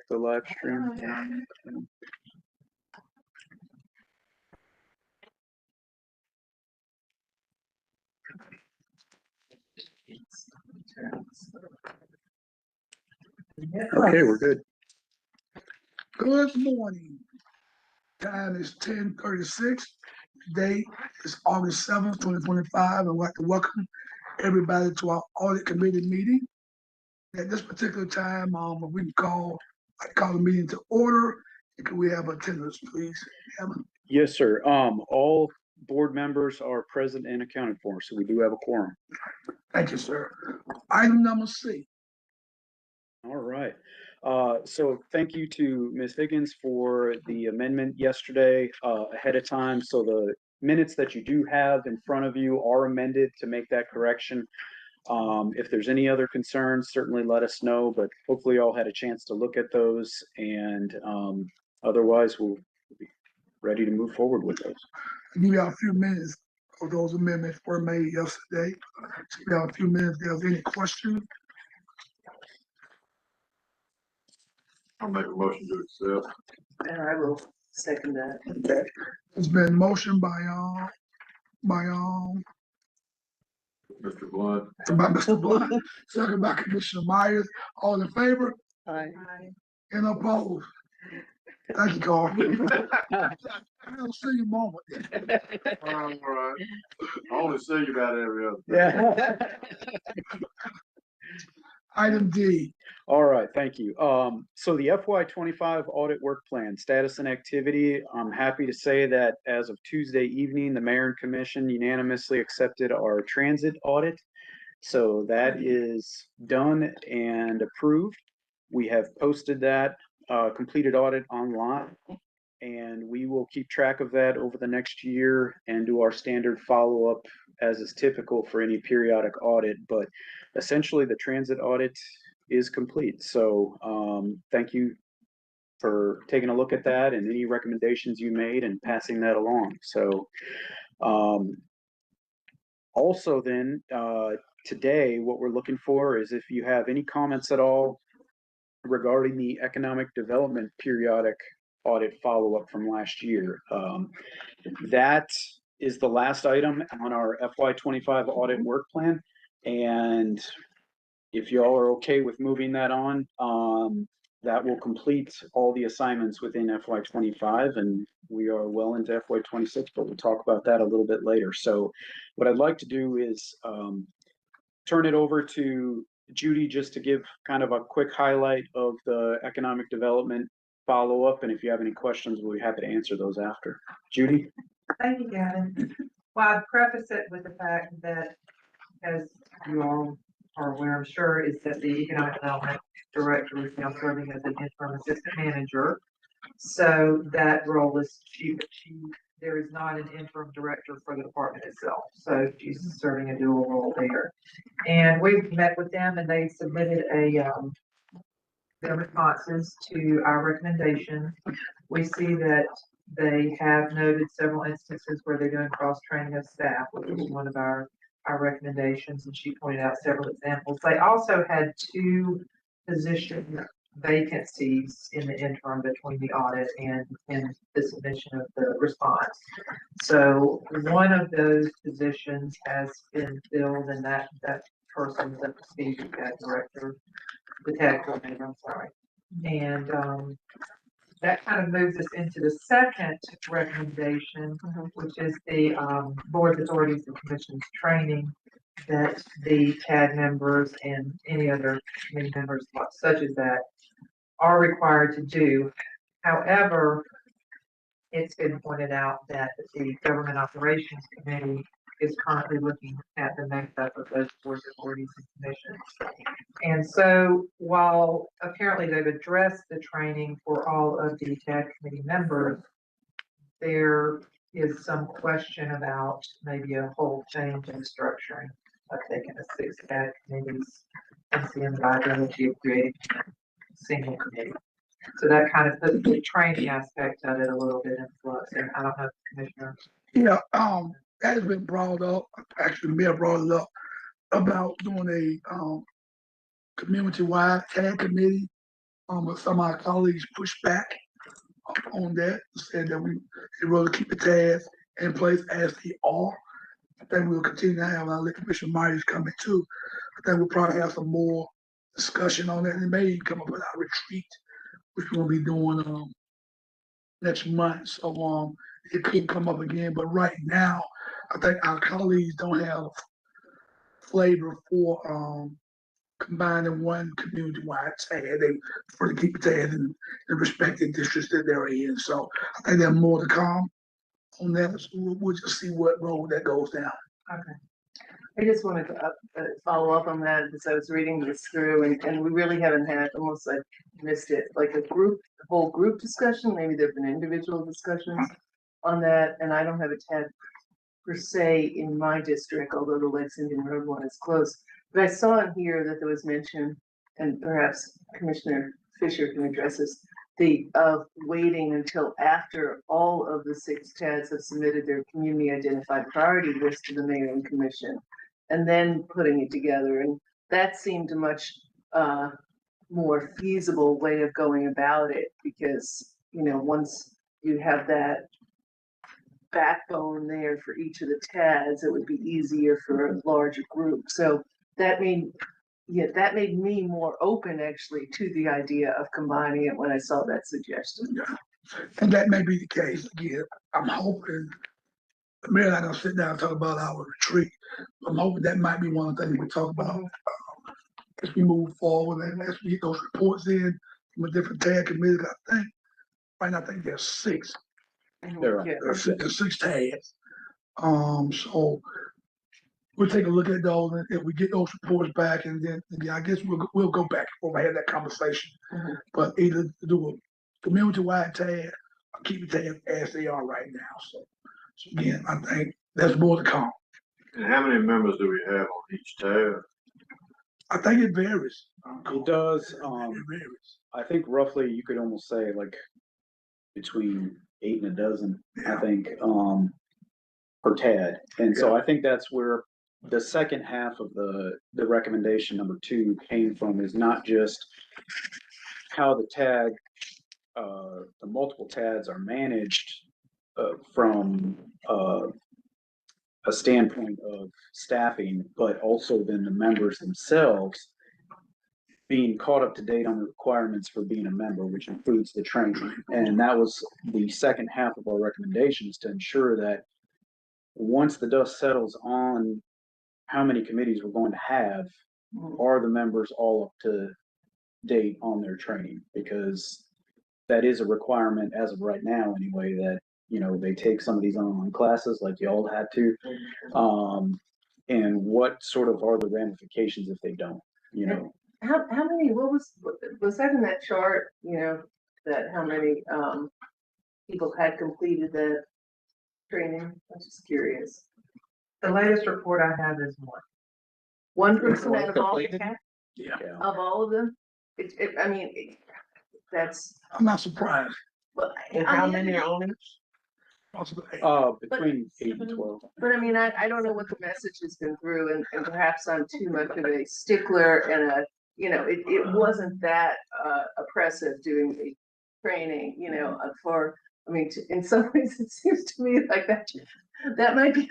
the live stream. Okay, we're good. Good morning. Time is 10:36. Today is August 7th, 2025. I'd like to welcome everybody to our Audit Committee meeting. At this particular time, we can call the meeting to order. Can we have attendance, please? Yes, sir. All board members are present and accounted for, so we do have a quorum. Thank you, sir. Item number C. All right. So thank you to Ms. Higgins for the amendment yesterday ahead of time. So the minutes that you do have in front of you are amended to make that correction. If there's any other concerns, certainly let us know, but hopefully you all had a chance to look at those, and otherwise we'll be ready to move forward with those. I'll give you a few minutes of those amendments were made yesterday. So we have a few minutes. If there's any questions? I'll make a motion to accept. And I will second that. Okay. It's been motioned by Mr. Blunt. Mr. Blunt, second by Commissioner Myers. All in favor? Aye. And opposed? Thank you, Carl. I'll see you moment. All right. I only see you about every other. Yeah. Item D. All right, thank you. So the FY25 audit work plan status and activity, I'm happy to say that as of Tuesday evening, the mayor and commission unanimously accepted our transit audit. So that is done and approved. We have posted that completed audit online, and we will keep track of that over the next year and do our standard follow-up as is typical for any periodic audit. But essentially the transit audit is complete. So thank you for taking a look at that and any recommendations you made and passing that along. So also then today what we're looking for is if you have any comments at all regarding the economic development periodic audit follow-up from last year. That is the last item on our FY25 audit work plan. And if y'all are okay with moving that on, that will complete all the assignments within FY25, and we are well into FY26, but we'll talk about that a little bit later. So what I'd like to do is turn it over to Judy just to give kind of a quick highlight of the economic development follow-up, and if you have any questions, we'll be happy to answer those after. Judy? Thank you, Gavin. Well, I'd preface it with the fact that, as you all are aware, I'm sure, is that the Economic Development Director is now serving as an interim assistant manager. So that role is there is not an interim director for the department itself. So she's serving a dual role there. And we've met with them and they submitted their responses to our recommendation. We see that they have noted several instances where they're doing cross-training of staff, which was one of our recommendations, and she pointed out several examples. They also had 2 position vacancies in the interim between the audit and the submission of the response. So one of those positions has been filled, and that person is up to speed with that director, the tag coordinator, I'm sorry. And that kind of moves us into the second recommendation, which is the board authorities and commissions training that the CAD members and any other committee members such as that are required to do. However, it's been pointed out that the Government Operations Committee is currently looking at the makeup of those board authorities and commissions. And so while apparently they've addressed the training for all of the CAD committee members, there is some question about maybe a whole change in structuring of taking the 6 CAD committees and seeing the viability of creating a single committee. So that kind of puts the training aspect of it a little bit in flux. And I don't know, Commissioner. Yeah, that has been brought up. Actually, Mayor brought it up about doing a community-wide CAD committee But some of our colleagues pushed back on that, said that they'd rather keep the tabs in place as they are. I think we'll continue to have our liquor commission Myers coming too. I think we'll probably have some more discussion on that, and it may even come up with our retreat, which we're gonna be doing next month. So it could come up again, but right now, I think our colleagues don't have flavor for combining one community-wide tag. They prefer to keep the tag in the respective districts that they're in. So I think there's more to come on that. So we'll just see what road that goes down. I just wanted to follow up on that because I was reading this through and we really haven't had, almost like missed it, like a whole group discussion. Maybe there've been individual discussions on that, and I don't have a tag per se in my district, although the Lakes Indian Road one is close. But I saw in here that there was mention, and perhaps Commissioner Fisher can address this, of waiting until after all of the 6 TADs have submitted their community identified priority list to the mayor and commission, and then putting it together. And that seemed a much more feasible way of going about it, because, you know, once you have that backbone there for each of the TADs, it would be easier for a larger group. So that made me more open actually to the idea of combining it when I saw that suggestion. Yeah. And that may be the case. Again, I'm hoping the mayor and I gonna sit down and talk about our retreat. I'm hoping that might be one of the things we talk about as we move forward and as we get those reports in from a different tag committee. I think there's 6. There are. Yeah. There's 6 tags. So we'll take a look at those, and if we get those reports back, and then again, I guess we'll go back before I have that conversation. But either do a community-wide tag or keep the tags as they are right now. So again, I think there's more to come. And how many members do we have on each tab? I think it varies. It does. It varies. I think roughly you could almost say like between 8 and a dozen, I think, per TAD. And so I think that's where the second half of the recommendation number 2 came from, is not just how the tag, the multiple TADs are managed from a standpoint of staffing, but also then the members themselves being caught up to date on the requirements for being a member, which includes the training. And that was the second half of our recommendations, to ensure that once the dust settles on how many committees we're going to have, are the members all up to date on their training? Because that is a requirement as of right now anyway, that, you know, they take some of these online classes like y'all had to. And what sort of are the ramifications if they don't, you know? How many, was that in that chart, you know, that how many people had completed that training? I'm just curious. The latest report I have is 1 person out of all the Completed? TADs? Yeah. Of all of them? I mean, that's. I'm not surprised. But How many are on it? Possibly 8. Between 8 and 12. But I mean, I don't know what the message has been through, and perhaps I'm too much of a stickler and it wasn't that oppressive doing the training, you know, in some ways it seems to me like that might be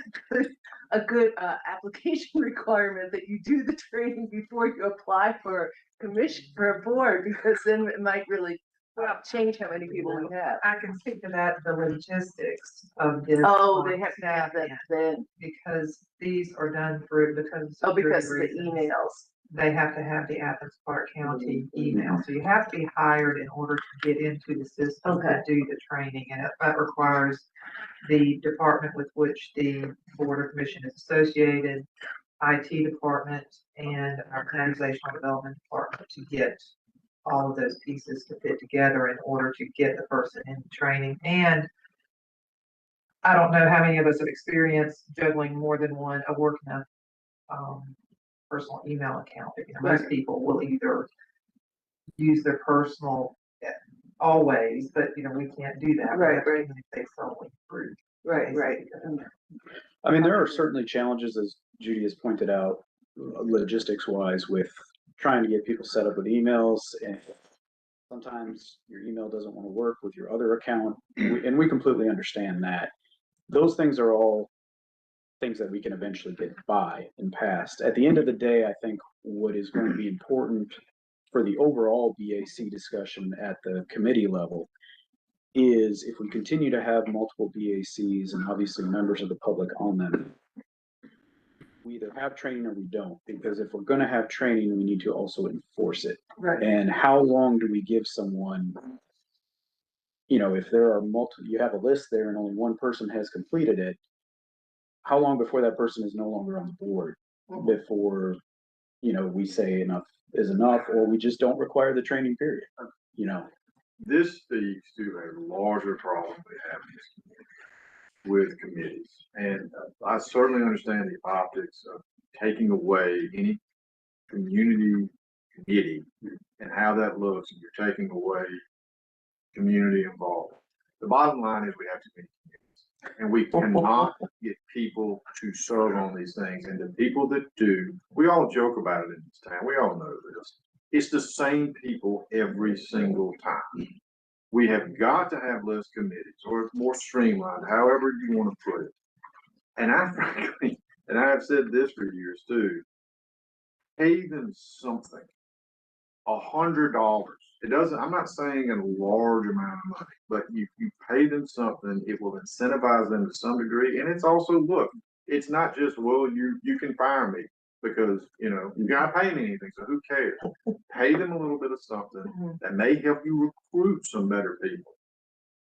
a good application requirement, that you do the training before you apply for commission for a board, because then it might really change how many people we have. I can speak to that, the logistics of this. Oh, they have to have that then. Because these are done through, because. Oh, because of security the reasons, emails. They have to have the Athens-Clarke County email. So you have to be hired in order to get into the system to do the training. And that requires the department with which the board or commission is associated, IT department, and our organizational development department to get all of those pieces to fit together in order to get the person in training. And I don't know how many of us have experienced juggling more than a working personal email account. You know, most people will either use their personal always, but you know, we can't do that. Right. If they solely through. Right. I mean, there are certainly challenges, as Judy has pointed out, logistics wise, with trying to get people set up with emails and Sometimes your email doesn't want to work with your other account, and we completely understand that. Those things are all things that we can eventually get by and past. At the end of the day, I think what is going to be important for the overall BAC discussion at the committee level is if we continue to have multiple BACs and obviously members of the public on them, we either have training or we don't, because if we're going to have training, we need to also enforce it. Right. And how long do we give someone, you know, if there are you have a list there and only one person has completed it, how long before that person is no longer on the board before, you know, we say enough is enough, or we just don't require the training period, you know? This speaks to a larger problem we have with committees. And I certainly understand the optics of taking away any community committee and how that looks, and you're taking away community involvement. The bottom line is we have too many committees, and we cannot get people to serve on these things. And the people that do, we all joke about it in this town. We all know this. It's the same people every single time. We have got to have less committees, or more streamlined, however you want to put it. And I frankly, and I have said this for years too, pay them something. $100. It doesn't, I'm not saying a large amount of money, but you pay them something, it will incentivize them to some degree. And it's also, look, it's not just, well, you can fire me because, you know, you're not paying me anything, so who cares? Pay them a little bit of something that may help you recruit some better people.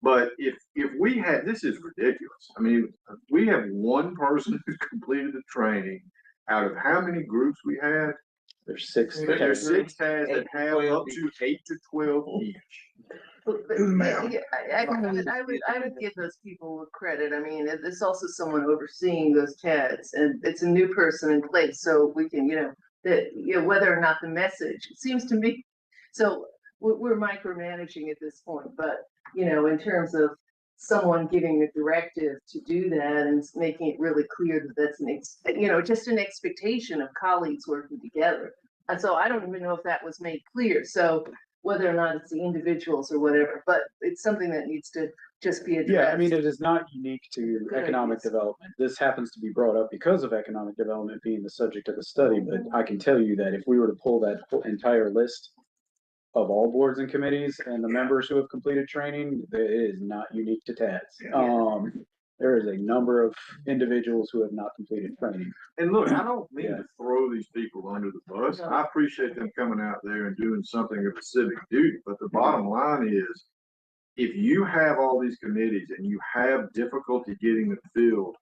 But if we had, this is ridiculous. I mean, we have one person who's completed the training out of how many groups we had? There's six. There's 6 tabs that have up to 8 to 12 each. I would give those people credit. I mean, there's also someone overseeing those TADs, and it's a new person in place, so we can, whether or not the message, it seems to me, so we're micromanaging at this point, but, in terms of someone giving a directive to do that and making it really clear that that's just an expectation of colleagues working together. And so I don't even know if that was made clear. So whether or not it's the individuals or whatever, but it's something that needs to just be addressed. Yeah, I mean, it is not unique to economic development. This happens to be brought up because of economic development being the subject of the study, but I can tell you that if we were to pull that entire list of all boards and committees and the members who have completed training, it is not unique to TADS. There is a number of individuals who have not completed training. And look, I don't mean to throw these people under the bus. I appreciate them coming out there and doing something of a civic duty, but the bottom line is, if you have all these committees and you have difficulty getting them filled,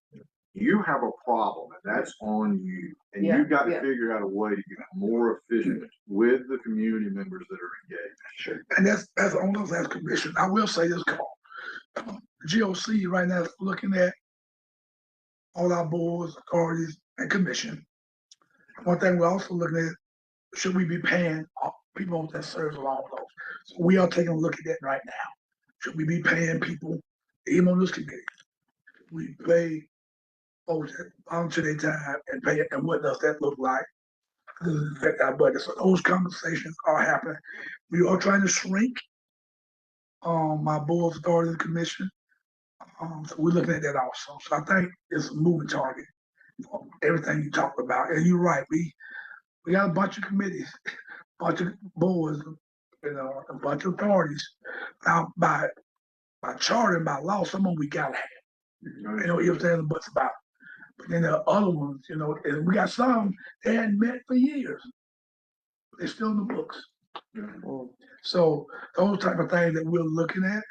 you have a problem, and that's on you. And you've got to figure out a way to get more efficient with the community members that are engaged. Sure. And that's on those as commission. I will say this, Carl. GOC right now is looking at all our boards, authorities, and commission. One thing we're also looking at, should we be paying people that serve along those? So we are taking a look at that right now. Should we be paying people, even on this committee? We pay folks that volunteer their time and pay it, and what does that look like? Does it affect our budget? So those conversations are happening. We are trying to shrink my board's authority and commission. So we're looking at that also. So I think it's a moving target for everything you talked about. And you're right, we got a bunch of committees, a bunch of boards, a bunch of authorities. Now by charter and by law, some of them we gotta have. If there's a bunch about. But then there are other ones, and we got some they hadn't met for years. They're still in the books. So those type of things that we're looking at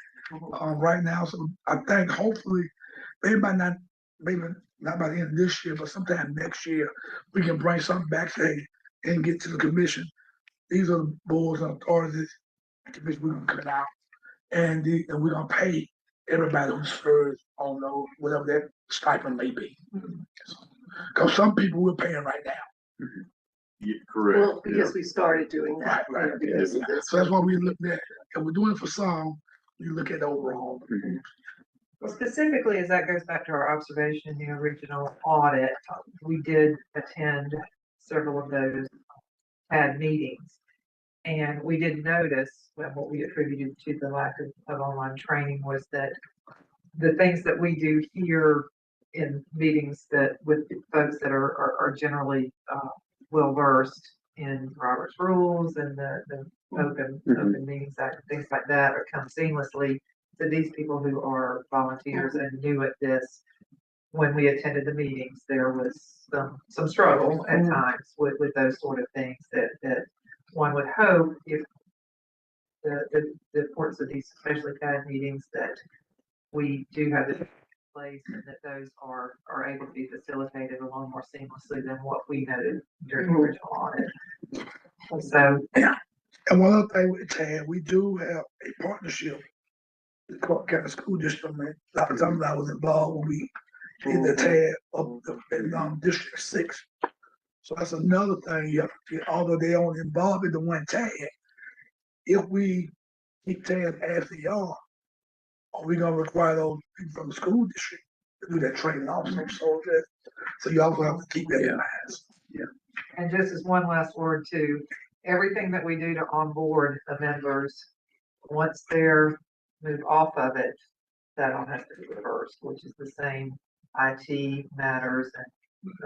right now. So I think hopefully, maybe not by the end of this year, but sometime next year, we can bring something back and get to the commission. These are the boards and authorities and commission we're gonna cut out, and we're gonna pay everybody who serves on those, whatever that stipend may be. Because some people we're paying right now. Yeah, correct. Well, because we started doing that. Right. Because of this. So that's why we look at, and we're doing it for some, we look at the overall. Well, specifically, as that goes back to our observation in the original audit, we did attend several of those TAD meetings. And we did notice, well, what we attributed to the lack of online training was that the things that we do here in meetings that with folks that are generally well versed in Robert's rules and the open meetings act, things like that, or come seamlessly to these people who are volunteers and new at this. When we attended the meetings, there was some struggle at times with those sort of things that one would hope if the importance of these specially guided meetings that we do have this in place and that those are able to be facilitated a little more seamlessly than what we noted during the original audit. So, And one other thing with TAD, we do have a partnership with the Clarke County School District. Man, a lot of times I was involved when we did the TAD up in District 6. So that's another thing you have to, although they only involved in the one TAD, if we keep TAD as they are we gonna require those people from the school district to do that training also? So you also have to keep that in mind. and just as one last word too, everything that we do to onboard the members, once they're moved off of it, that all has to be reversed, which is the same IT matters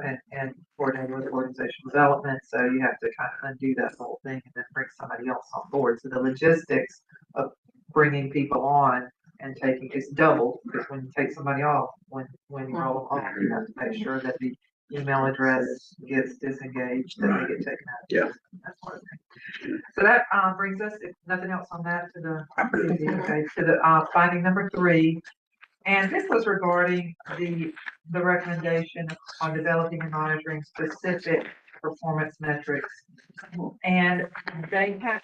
and coordinated with organizational development. So you have to kind of undo that whole thing and then bring somebody else on board. So the logistics of bringing people on and taking is double, because when you take somebody off, when you roll them off, you have to make sure that the email address gets disengaged, that they get taken out. Yeah. That sort of thing. So that brings us, if nothing else on that, to the finding number 3. And this was regarding the recommendation on developing and monitoring specific performance metrics. And they have,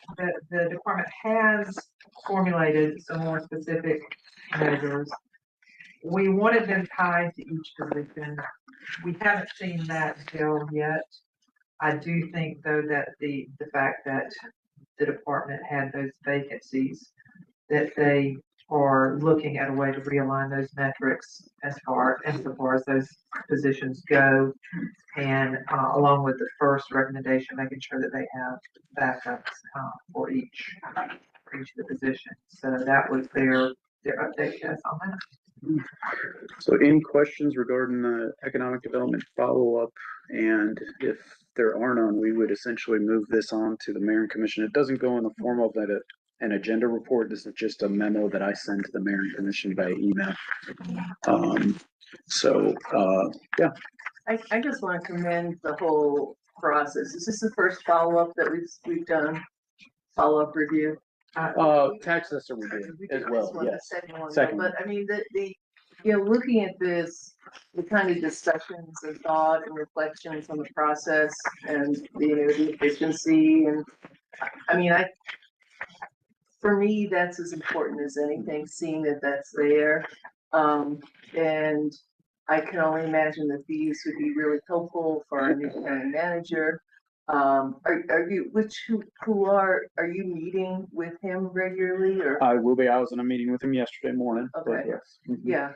the department has formulated some more specific measures. We wanted them tied to each position. We haven't seen that bill yet. I do think though that the fact that the department had those vacancies, that they are looking at a way to realign those metrics as far as those positions go, and along with the first recommendation, making sure that they have backups for each of the positions. So that was their update to us on that. So any questions regarding the economic development follow-up? And if there are none, we would essentially move this on to the mayor and commission. It doesn't go in the form of an agenda report. This is just a memo that I send to the mayor and commission by email. Yeah. I just want to commend the whole process. Is this the first follow-up that we've done? Follow-up review? Tax assessor we did as well, yes. Second. But I mean, the looking at this, the kind of discussions and thought and reflections on the process and the efficiency, and I mean, for me, that's as important as anything, seeing that that's there. And I can only imagine that these would be really helpful for our new county manager. Are you meeting with him regularly, or? I will be. I was in a meeting with him yesterday morning. Okay. Yes. Yeah.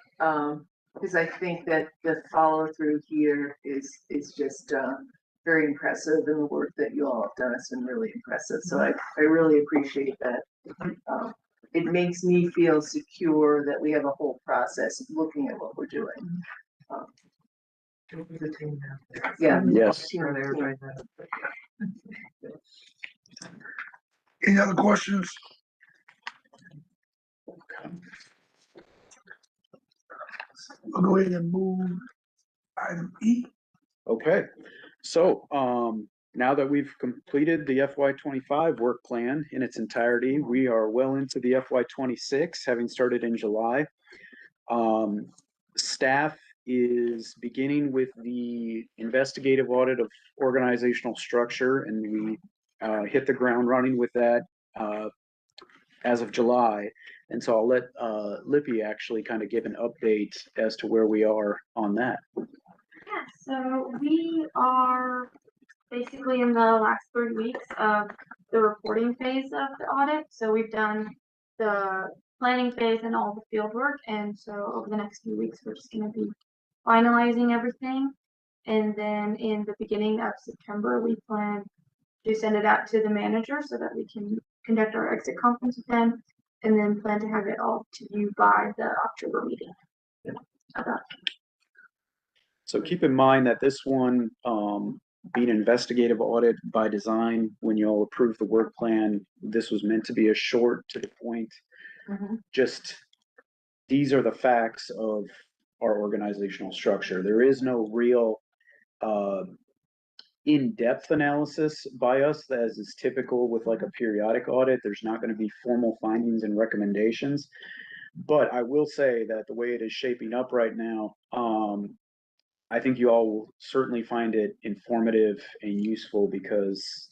Because I think that the follow through here is just very impressive, and the work that you all have done has been really impressive. So I really appreciate that. It makes me feel secure that we have a whole process of looking at what we're doing. Yeah. Yes. Any other questions? We'll go ahead and move item E. Okay. So, now that we've completed the FY25 work plan in its entirety, we are well into the FY26, having started in July. Staff is beginning with the investigative audit of organizational structure, and we hit the ground running with that as of July. And so I'll let Lippy actually kind of give an update as to where we are on that. Yeah, so we are basically in the last 3 weeks of the reporting phase of the audit. So we've done the planning phase and all the field work. And so over the next few weeks, we're just going to be finalizing everything. And then in the beginning of September, we plan to send it out to the manager so that we can conduct our exit conference with them, and then plan to have it all to you by the October meeting. So keep in mind that this one, being an investigative audit by design, when you all approve the work plan, this was meant to be a short, to the point. Just, these are the facts of our organizational structure. There is no real in-depth analysis by us, as is typical with like a periodic audit. There's not going to be formal findings and recommendations. But I will say that the way it is shaping up right now, I think you all will certainly find it informative and useful, because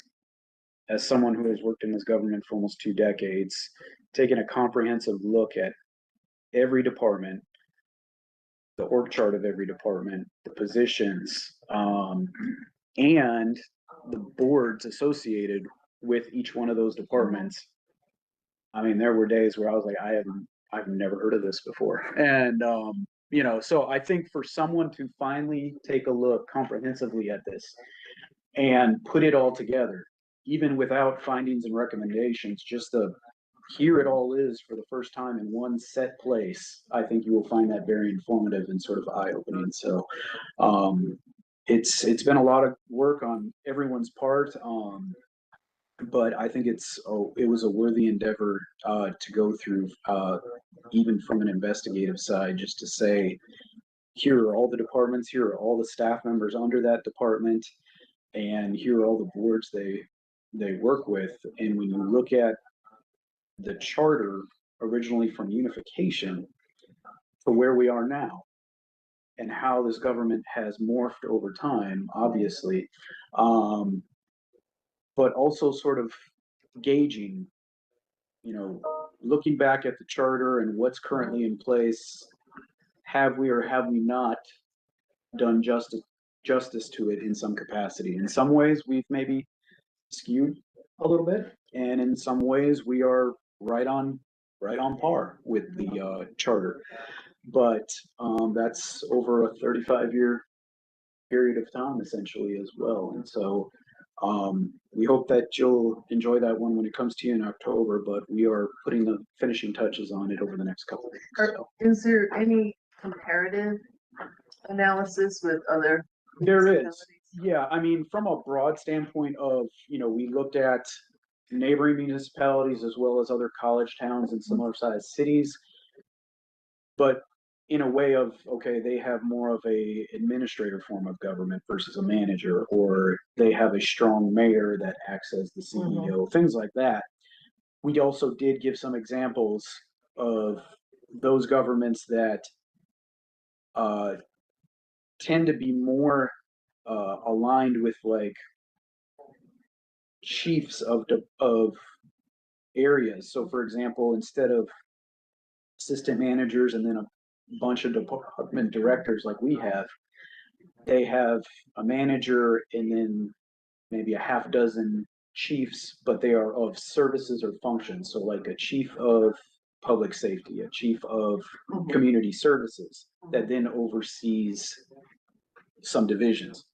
as someone who has worked in this government for almost 2 decades, taking a comprehensive look at every department, the org chart of every department, the positions, and the boards associated with each one of those departments. I mean, there were days where I was like, I've never heard of this before. And, you know, so I think for someone to finally take a look comprehensively at this and put it all together, even without findings and recommendations, just to hear it all is for the first time in one set place, I think you will find that very informative and sort of eye-opening. So, it's been a lot of work on everyone's part. But I think it was a worthy endeavor to go through, even from an investigative side, just to say, here are all the departments, here are all the staff members under that department, and here are all the boards they work with. And when you look at the charter originally from unification to where we are now, and how this government has morphed over time, obviously, but also sort of gauging, you know, looking back at the charter and what's currently in place, have we or have we not done justice to it in some capacity? In some ways, we've maybe skewed a little bit, and in some ways, we are right on par with the charter. But that's over a 35-year period of time, essentially, as well. And so we hope that you'll enjoy that one when it comes to you in October, but we are putting the finishing touches on it over the next couple of weeks. So. Is there any comparative analysis with other? There is. Yeah, I mean, from a broad standpoint of, you know, we looked at neighboring municipalities as well as other college towns and similar sized cities, but in a way of, okay, they have more of a administrator form of government versus a manager, or they have a strong mayor that acts as the CEO, things like that. We also did give some examples of those governments that tend to be more aligned with like chiefs of areas. So for example, instead of assistant managers and then a bunch of department directors like we have, they have a manager and then maybe a half dozen chiefs, but they are of services or functions. So like a chief of public safety, a chief of community services that then oversees some divisions.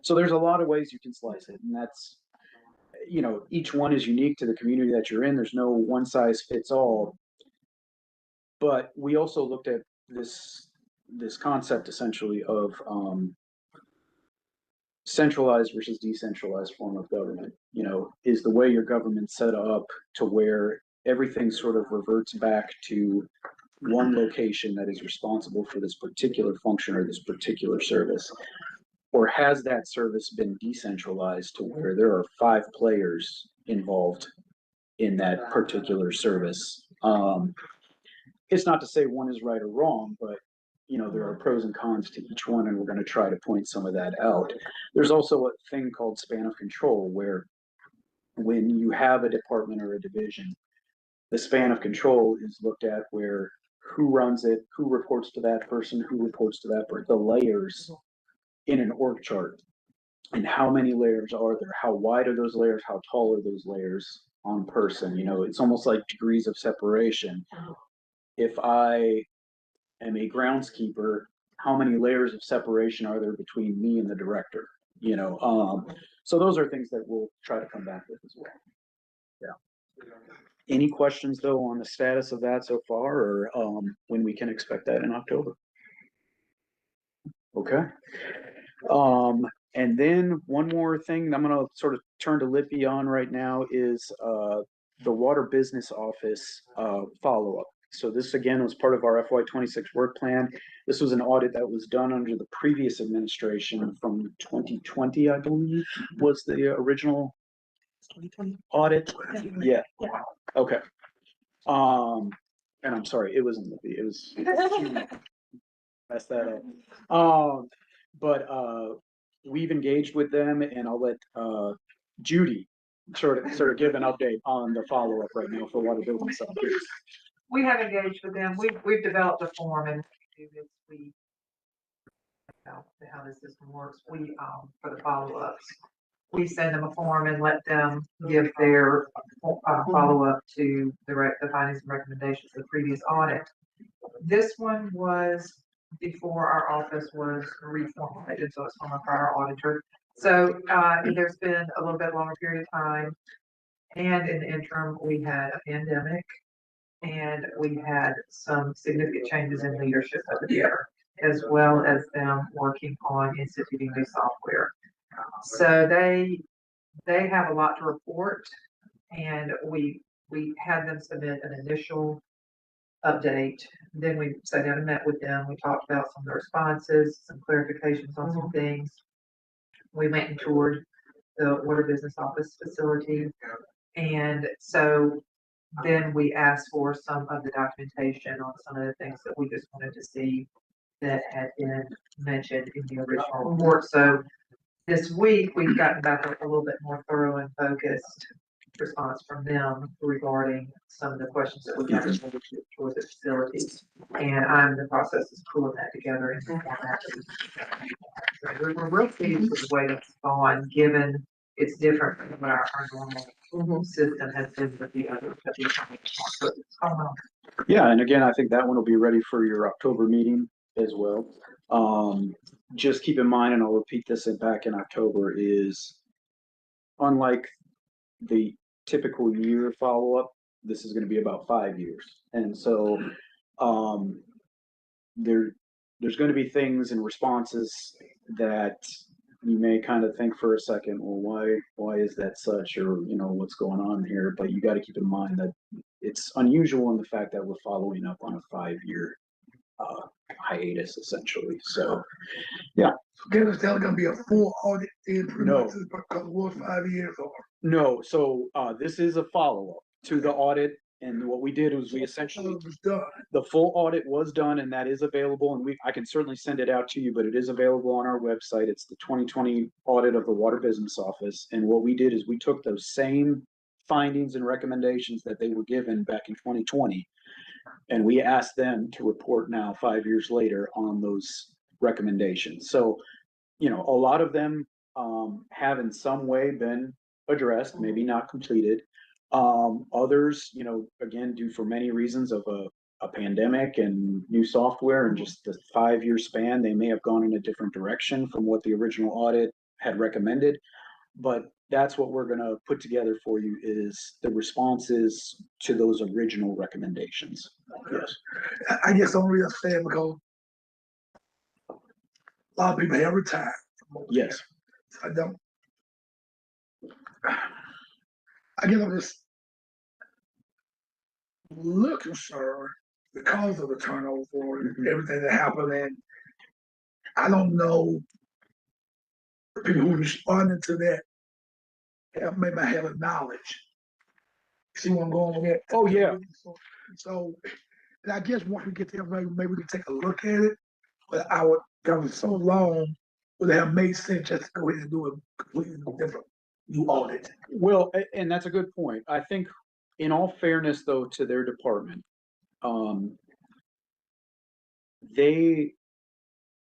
So there's a lot of ways you can slice it, and that's, you know, each one is unique to the community that you're in. There's no one size fits all. But we also looked at this concept essentially of centralized versus decentralized form of government. You know, is the way your government's set up to where everything sort of reverts back to one location that is responsible for this particular function or this particular service? Or has that service been decentralized to where there are 5 players involved in that particular service? It's not to say one is right or wrong, but you know, there are pros and cons to each one, and we're going to try to point some of that out. There's also a thing called span of control, where when you have a department or a division, the span of control is looked at where who runs it, who reports to that person, who reports to that person, the layers in an org chart, and how many layers are there, how wide are those layers, how tall are those layers on person. You know, it's almost like degrees of separation. If I am a groundskeeper, how many layers of separation are there between me and the director? you know, so those are things that we'll try to come back with as well. Yeah. Any questions though on the status of that so far, or when we can expect that in October? Okay. And then one more thing I'm gonna sort of turn to Lippy on right now is the Water Business Office follow-up. So this again was part of our FY26 work plan. This was an audit that was done under the previous administration from 2020, I believe, was the original 2020. audit. Yeah. Okay. And I'm sorry, it wasn't Lippy. It was messed that up. But we've engaged with them, and I'll let Judy sort of give an update on the follow-up right now for Water Business Office. We have engaged with them. We've developed a form, and we how this system works. We for the follow-ups, we send them a form and let them give their follow-up to the findings and recommendations of the previous audit. This one was before our office was reformulated, so it's from a prior auditor. So there's been a little bit longer period of time, and in the interim, we had a pandemic, and we had some significant changes in leadership over there, as well as them working on instituting new software. So they have a lot to report, and we had them submit an initial update. Then we sat down and met with them. We talked about some of the responses, some clarifications on some things. We went and toured the Water Business Office facility. And so then we asked for some of the documentation on some of the things that we just wanted to see that had been mentioned in the original report. So this week, we've gotten back a little bit more thorough and focused response from them regarding some of the questions that we got towards the facilities. And I'm in the process of pulling that together and format. So we're real pleased with the way that's gone, given it's different from what our normal system has been with the other. So it's going on. Yeah, and again, I think that one will be ready for your October meeting as well. Just keep in mind, and I'll repeat this back in October, is unlike the typical year follow-up, this is going to be about 5 years. And so there's going to be things and responses that you may kind of think for a second, well, why is that such, or what's going on here? But you got to keep in mind that it's unusual in the fact that we're following up on a 5-year hiatus essentially. So yeah. Again, it's not gonna be a full audit in pretty No. much because it was 5 years or. No, so this is a follow-up to the audit, and what we did was we essentially, It was done. the full audit was done, and that is available, and I can certainly send it out to you, but it is available on our website. It's the 2020 audit of the Water Business Office, and what we did is we took those same findings and recommendations that they were given back in 2020, and we asked them to report now 5 years later on those recommendations. So, a lot of them have in some way been addressed, maybe not completed. Others, again, due for many reasons of a pandemic and new software and just the 5-year span, they may have gone in a different direction from what the original audit had recommended. But that's what we're going to put together for you, is the responses to those original recommendations. Yes. I guess the only reason I'm saying because a lot of people have retired. Yes. I don't. I guess I'm just a little concerned because of the turnover and everything that happened, and I don't know the people who responded to that maybe have a knowledge. See where I'm going with that? Oh, yeah. So, and I guess once we get there, maybe we can take a look at it. But I would, because it's so long, would it have made sense just to go ahead and do a completely different new audit? Well, and that's a good point. I think, in all fairness, though, to their department, they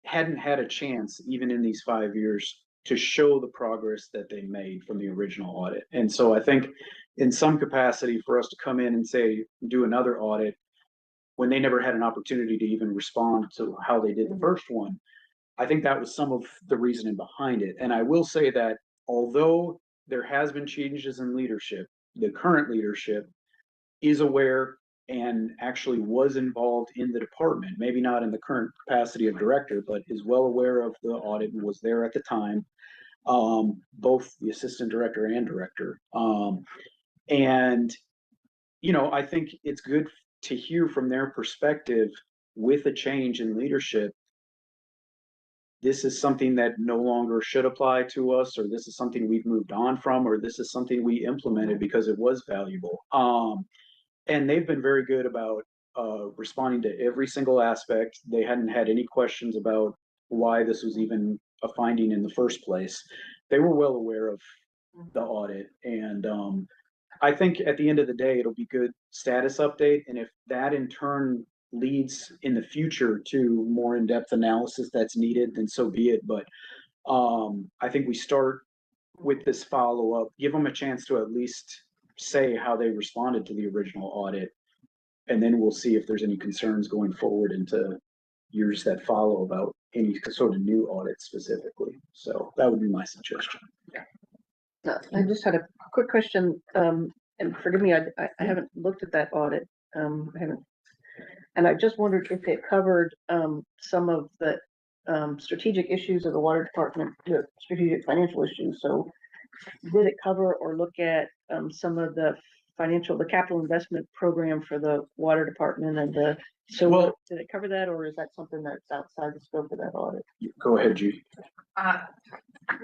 hadn't had a chance, even in these 5 years, to show the progress that they made from the original audit. And so I think in some capacity for us to come in and say, do another audit when they never had an opportunity to even respond to how they did the first one, I think that was some of the reasoning behind it. And I will say that although there has been changes in leadership, the current leadership is aware and actually was involved in the department, maybe not in the current capacity of director, but is well aware of the audit and was there at the time, both the assistant director and director. And, you know, I think it's good to hear from their perspective with a change in leadership. This is something that no longer should apply to us, or this is something we've moved on from, or this is something we implemented because it was valuable. And they've been very good about responding to every single aspect. They hadn't had any questions about why this was even a finding in the first place. They were well aware of the audit, and I think at the end of the day, it'll be good status update. And if that in turn leads in the future to more in-depth analysis that's needed, then so be it. But I think we start with this follow-up, give them a chance to at least say how they responded to the original audit. And then we'll see if there's any concerns going forward into years that follow about any sort of new audit specifically. So that would be my suggestion. I just had a quick question, and forgive me, I haven't looked at that audit. I haven't, and I just wondered if it covered some of the strategic issues of the water department, the strategic financial issues. So did it cover or look at some of the capital investment program for the water department and the, so Well, did it cover that, or is that something that's outside the scope of that audit? go ahead, G.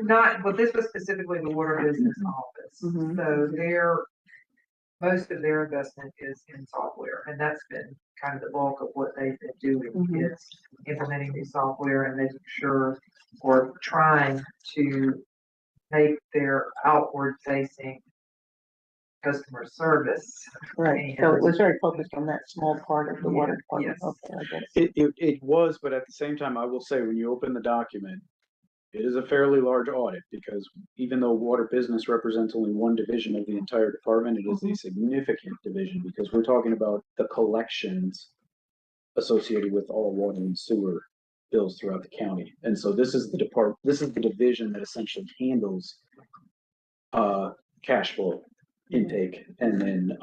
Not, well, this was specifically the water business office. Mhm. So most of their investment is in software, and that's been kind of the bulk of what they've been doing Mhm. is implementing new software and making sure, or trying to make their outward facing customer service. Right, so it was very focused on that small part of the water department. Yes. Okay, I get it. It was, but at the same time, I will say when you open the document, it is a fairly large audit because even though water business represents only one division of the entire department, it is a significant division because we're talking about the collections associated with all water and sewer bills throughout the county. And so this is the division that essentially handles cash flow intake and then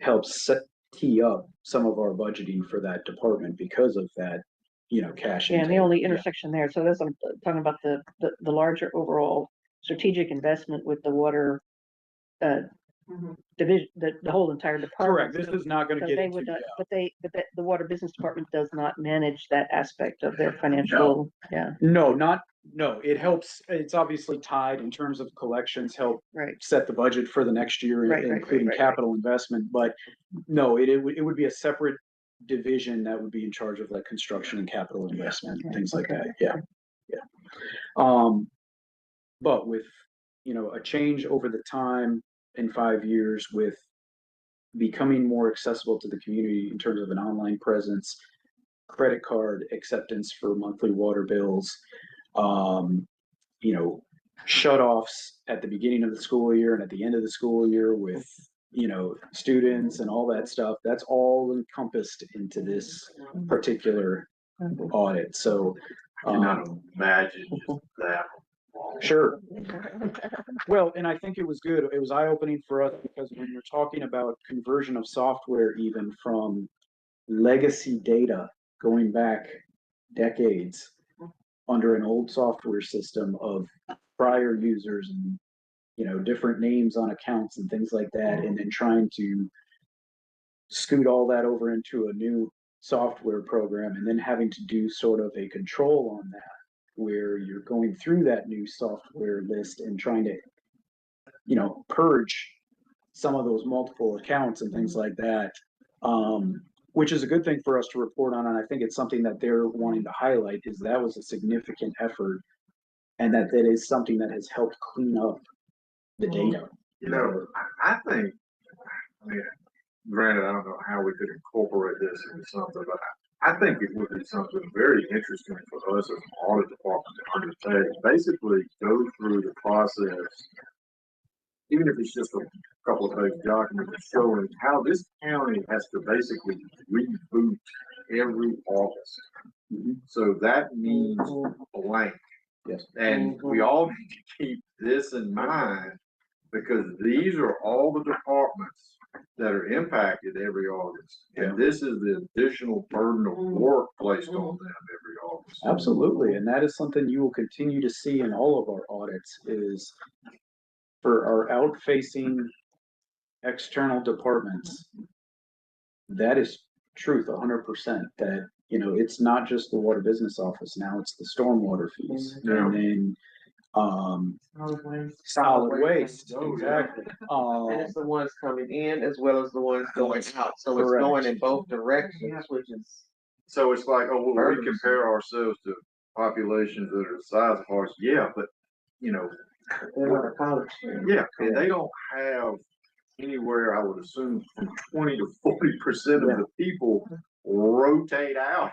helps tee up some of our budgeting for that department because of that, you know, cash Yeah, and the intake. only intersection there, so that's, I'm talking about the larger overall strategic investment with the water division, the whole entire department. Correct. This is not going to So get they into, would, but the water business department does not manage that aspect of their financial, yeah, no, it helps. It's obviously tied in terms of collections, help right. set the budget for the next year, Right, right, including right. capital investment. But no, it would be a separate division that would be in charge of like construction and capital investment, Okay, things like okay. that. Yeah. But with, you know, a change over the time in 5 years with becoming more accessible to the community in terms of an online presence, credit card acceptance for monthly water bills, you know, shut-offs at the beginning of the school year and at the end of the school year with, you know, students and all that stuff, that's all encompassed into this particular audit. So, I cannot imagine just that. sure. Well, and I think it was good. It was eye-opening for us because when you're talking about conversion of software, even from legacy data going back decades under an old software system of prior users and, you know, different names on accounts and things like that, and then trying to scoot all that over into a new software program and then having to do sort of a control on that where you're going through that new software list and trying to, you know, purge some of those multiple accounts and things like that, which is a good thing for us to report on. And I think it's something that they're wanting to highlight is that was a significant effort and that is something that has helped clean up the data. You know, I think, I mean, granted, I don't know how we could incorporate this into something, but I think it would be something very interesting for us as an audit department to undertake. Basically, go through the process, even if it's just a couple of page document showing how this county has to basically reboot every August. Mhm. So that means blank. Yes. And we all need to keep this in mind because these are all the departments that are impacted every August. And this is the additional burden of work placed on them every August. Absolutely, and that is something you will continue to see in all of our audits is for our out-facing external departments. That is truth, 100%, that, you know, it's not just the water business office now, it's the stormwater fees. Yeah. And then, Solid waste. solid waste, Oh, yeah. exactly. And it's the ones coming in as well as the ones going out, so it's Correct. going in both directions, which is. So it's like, oh, well, we Burdensome. compare ourselves to populations that are the size of ours. Yeah, but, you know, They're not a college student. yeah, and they don't have anywhere, I would assume, from 20 to 40% of the people rotate out.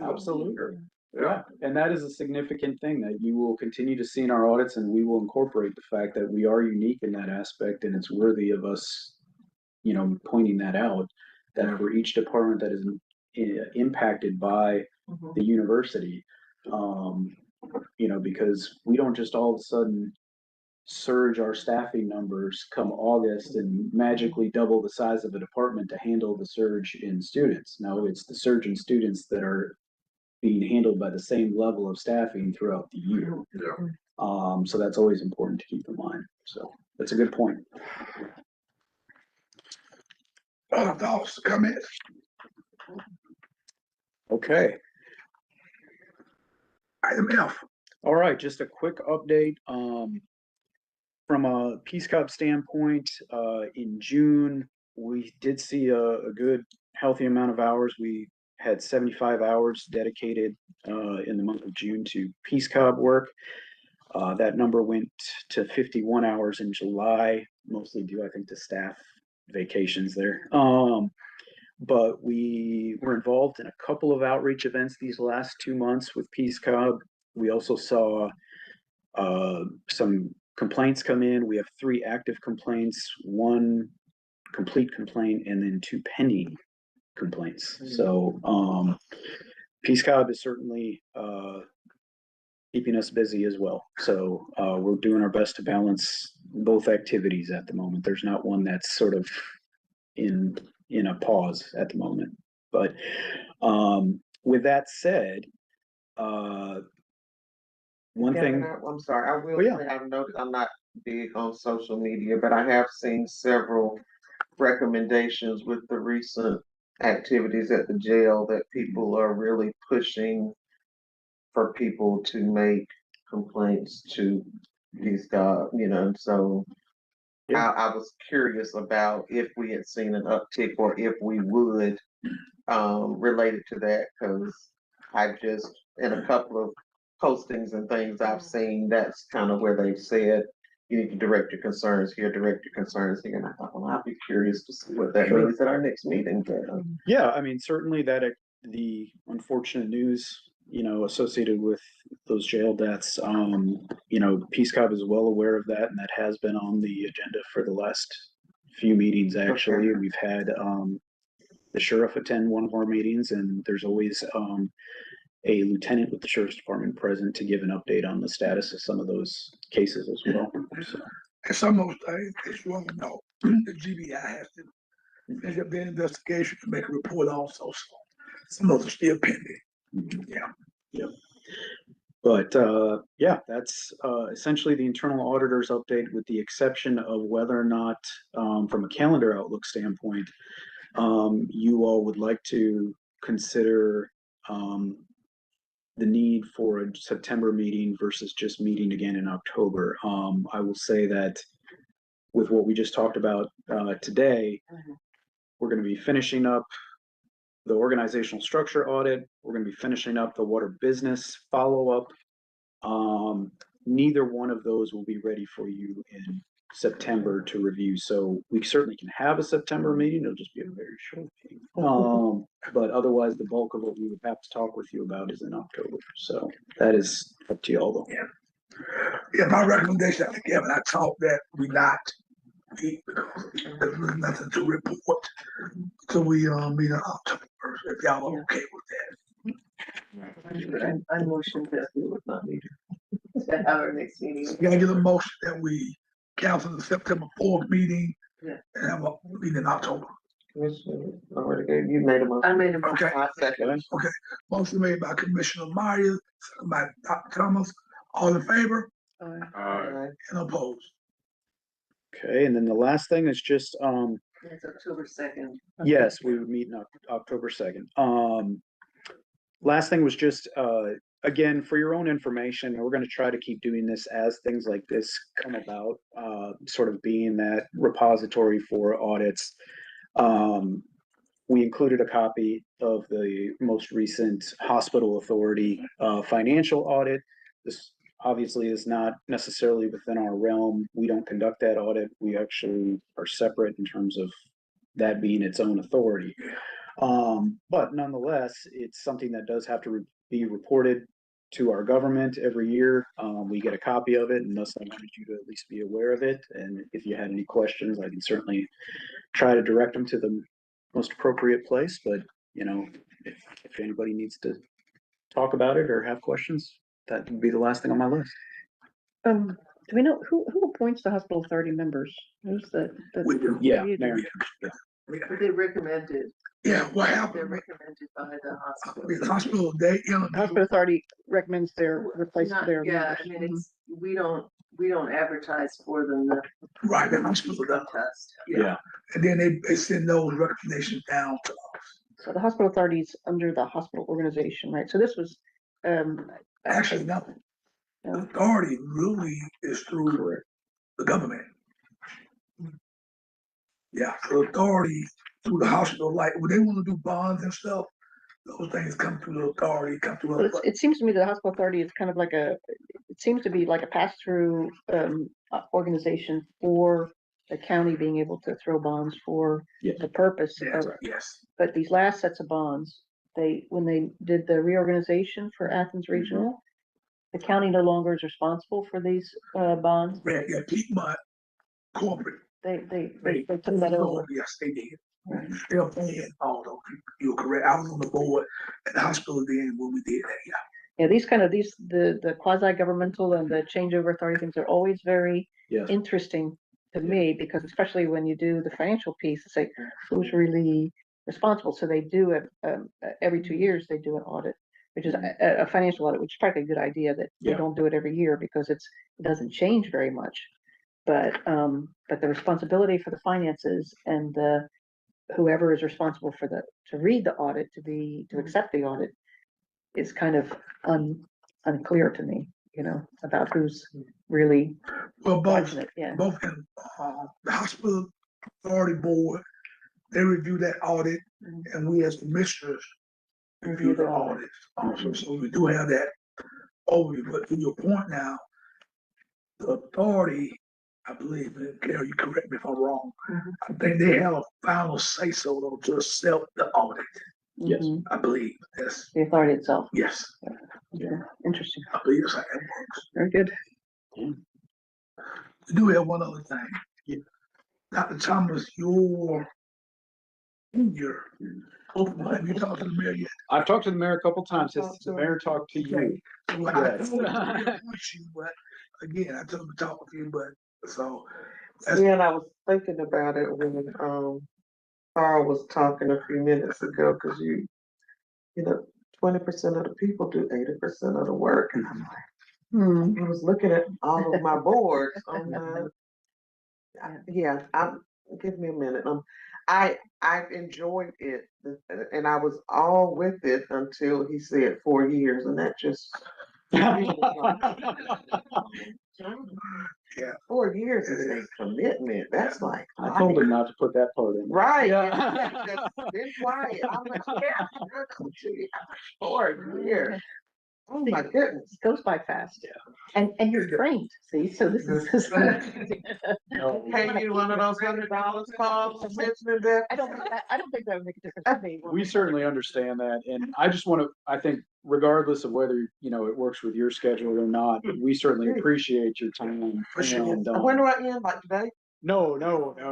Absolutely. Yeah, and that is a significant thing that you will continue to see in our audits, and we will incorporate the fact that we are unique in that aspect, and it's worthy of us, you know, pointing that out, that for each department that is impacted by the university, you know, because we don't just all of a sudden surge our staffing numbers come August and magically double the size of a department to handle the surge in students. No, it's the surge in students that are being handled by the same level of staffing throughout the year. Yeah. So that's always important to keep in mind. So that's a good point. Other thoughts, comments? Okay. Item F. All right, just a quick update. From a Peace Cup standpoint, in June, we did see a good, healthy amount of hours. We had 75 hours dedicated in the month of June to Peace Cup work. That number went to 51 hours in July, mostly due, I think, to staff vacations there. But we were involved in a couple of outreach events these last 2 months with Peace Cub. We also saw some complaints come in. We have 3 active complaints, 1 complete complaint, and then 2 pending complaints. So Peace Cub is certainly keeping us busy as well. So we're doing our best to balance both activities at the moment. There's not one that's sort of in a pause at the moment. But with that said, one Kevin, thing. I'm sorry, I will Oh, yeah. say, I've noticed, I'm not big on social media, but I have seen several recommendations with the recent activities at the jail that people are really pushing for people to make complaints to these guys, you know, so Yeah. I was curious about if we had seen an uptick or if we would, related to that, because I just, in a couple of postings and things I've seen, that's kind of where they've said, you need to direct your concerns here, direct your concerns here, and I thought, well, I'd be curious to see what that Sure. means at our next meeting, but, Yeah, I mean, certainly that the unfortunate news, you know, associated with those jail deaths, you know, Peace Cub is well aware of that, and that has been on the agenda for the last few meetings, actually. We've had the sheriff attend one of our meetings, and there's always a lieutenant with the sheriff's department present to give an update on the status of some of those cases as well. So, And some of those things, as you all know, the GBI has to finish up their investigation to make a report also. So some of those are still pending. Yeah. but yeah, that's essentially the internal auditor's update, with the exception of whether or not, from a calendar outlook standpoint, you all would like to consider the need for a September meeting versus just meeting again in October. I will say that with what we just talked about today, we're going to be finishing up the organizational structure audit. We're going to be finishing up the water business follow-up. Neither one of those will be ready for you in September to review. So we certainly can have a September meeting. It'll just be a very short meeting. But otherwise, the bulk of what we would have to talk with you about is in October. So that is up to y'all, though. Yeah, my recommendation, I think, Kevin, I thought that we not meet because there's really nothing to report. So we meet on October 1st, if y'all are okay with that. I motioned that we would not need to have our next meeting. Can I get a motion that we cancel the September 4th meeting? Yeah. And have a meeting in October? Commissioner, already gave, you made a motion. I made a motion. Okay, I second. motion made by Commissioner Myers, second by Dr. Thomas, all in favor Uh, and opposed? Okay, and then the last thing is just, It's October 2nd. yes, we would meet in October 2nd. Last thing was just, again, for your own information, we're gonna try to keep doing this as things like this come about, sort of being that repository for audits. We included a copy of the most recent hospital authority, financial audit. This obviously is not necessarily within our realm. We don't conduct that audit. We actually are separate in terms of that being its own authority. But nonetheless, it's something that does have to be reported to our government every year. We get a copy of it, and thus I wanted you to at least be aware of it. And if you had any questions, I can certainly try to direct them to the most appropriate place. But, you know, if anybody needs to talk about it or have questions, that would be the last thing on my list. Do we know who appoints the hospital authority members? Who's the? We do. Yeah, you do? Mayor. They recommended, Yeah, what they're happened, recommended by the hospital. the hospital, they The interviewed, hospital authority recommends their replace Not- their Yeah, members. I mean, it's, we don't advertise for them, the right, the hospital does. contest. Yeah. And then they send those recommendations down to So the hospital authority is under the hospital organization, right? So this was, actually nothing. The No. authority really is through the government. Yeah, the authority through the hospital, like when they want to do bonds and stuff, those things come through the authority, come Well, through. it seems to me the hospital authority is kind of like it seems to be like a pass-through organization for the county being able to throw bonds for Yeah. the purpose Yes, of, yes, but these last sets of bonds, when they did the reorganization for Athens Regional, the county no longer is responsible for these bonds. right, yeah, Piedmont corporate. They took that over. Yes, they did. They're paying all those people. You're correct. I was on the board at the hospital then when we did that, yeah. Yeah, the quasi-governmental and the changeover authority things are always very Yes. interesting to me, because especially when you do the financial piece, it's like, who's really responsible? So they do it, every 2 years, they do an audit, which is a financial audit, which is probably a good idea that they Yeah. don't do it every year because it doesn't change very much. But the responsibility for the finances and whoever is responsible for to read the audit, to accept the audit is kind of unclear to me, about who's really Well, both, watching it, yeah. both in, the hospital authority board, they review that audit, and we as commissioners review the audit. Also, so we do have that overview, but to your point now, the authority, I believe, and Carol, you correct me if I'm wrong, I think they have a final say so though to accept the audit, Yes. Mhm. I believe, yes, The authority itself. yes, Yeah, interesting. I believe that's how it works. Very good. We do have one other thing. Yeah. Dr. Thomas, your, have you talked to the mayor yet? I've talked to the mayor a couple times. Has the mayor talked to you? Okay. Well, I Yes. told him to reappoint you, but again, I told him to talk with you, but so. that's- Yeah, and I was thinking about it when, Carl was talking a few minutes ago, cause you know, 20% of the people do 80% of the work, and I'm like, I was looking at all of my boards on give me a minute. I've enjoyed it, and I was all with it until he said 4 years, and that just. Yeah. 4 years is a commitment. That's like. I told him not to put that part in. Right. Yeah. Just been quiet. I'm like, yeah, I'm gonna do it. 4 years. Oh my goodness. It goes by fast. Yeah. And you're trained, see, so this is. Pay you one of those $100 calls, mentioning that. I don't think that would make a difference to me. We certainly understand that, and I just want to, I think regardless of whether, it works with your schedule or not, we certainly appreciate your time. For sure. And, When do I end, like today? no,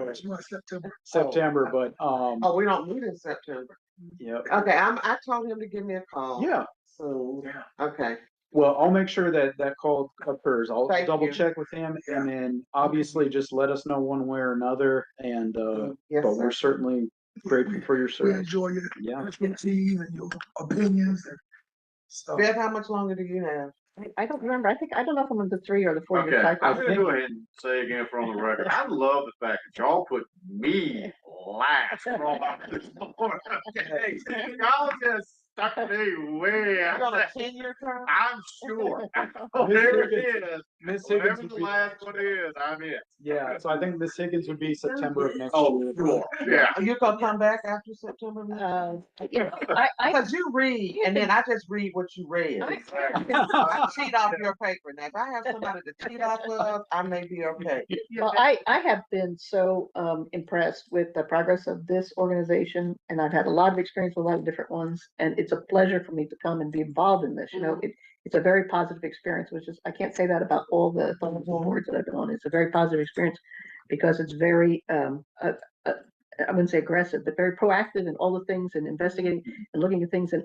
That's why September. September, but, Oh, we don't meet in September. Yep. Okay, I told him to give me a call. Yeah. So, Yeah. okay, Well, I'll make sure that that call occurs. I'll Thank double you. check with him and then obviously just let us know one way or another. And, yes, but we're sir. certainly grateful for your We service. enjoy your Yeah. expertise and your opinions and so. Beth, how much longer do you have? I don't remember. I don't know if I'm on the 3 or the 4 year Okay, cycle. I'm gonna go ahead and say again for on the record, I love the fact that y'all put me last for all of this morning. Okay, y'all just stuck me way You out. got a 10-year term? I'm sure. Whatever it is, Miss Higgins whatever would the be, last one is, I'm in. yeah, so I think Miss Higgins would be September of next Oh, year. sure, yeah. Are you gonna come back after September? Yeah, I Because you read, and then I just read what you read. I cheat off your paper. Now, if I have somebody to cheat off of, I may be okay. Well, I have been so impressed with the progress of this organization, and I've had a lot of experience with a lot of different ones, and it's a pleasure for me to come and be involved in this. You know, it's a very positive experience, which is, I can't say that about all the boards that I've been on. It's a very positive experience because it's very, I wouldn't say aggressive, but very proactive in all the things and investigating and looking at things and,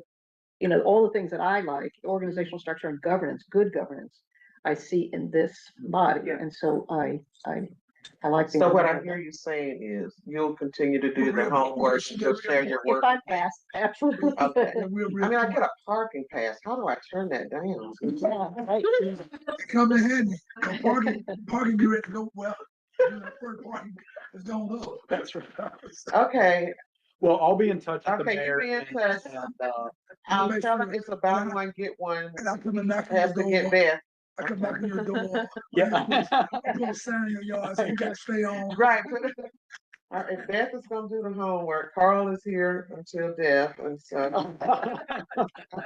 you know, all the things that I like, organizational structure and governance, good governance, I see in this body. And so I like. being So what I involved. hear you saying is you'll continue to do the homework and you'll share your If work. I'm asked, absolutely. Okay. And we're I mean, I get a parking pass. How do I turn that down? Yeah, right. It come in handy. No parking be ready to go well. Parking is don't look. That's right. Okay, Well, I'll be in touch with the okay, mayor. you be in and- touch. and, I'll tell them it's a buy one, get one. And I come and knock on Has your to get door. Beth. I come knock on your door. Yeah. I put a sign in your yard, so you gotta stay on. Right. If Beth is gonna do the homework, Carl is here until death, and so,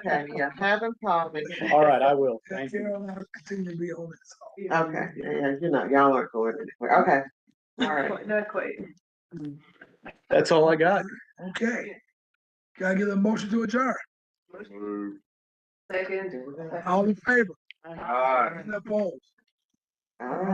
okay, yeah, have him call me. All right, I will. And Thank you. Carol, I'll continue to be on it. So. Okay, yeah, you know, y'all aren't going anywhere. Okay, all right. Not quite. That's all I got. Okay. Gotta get a motion to adjourn. Second. All in favor? All right. And opposed? All right.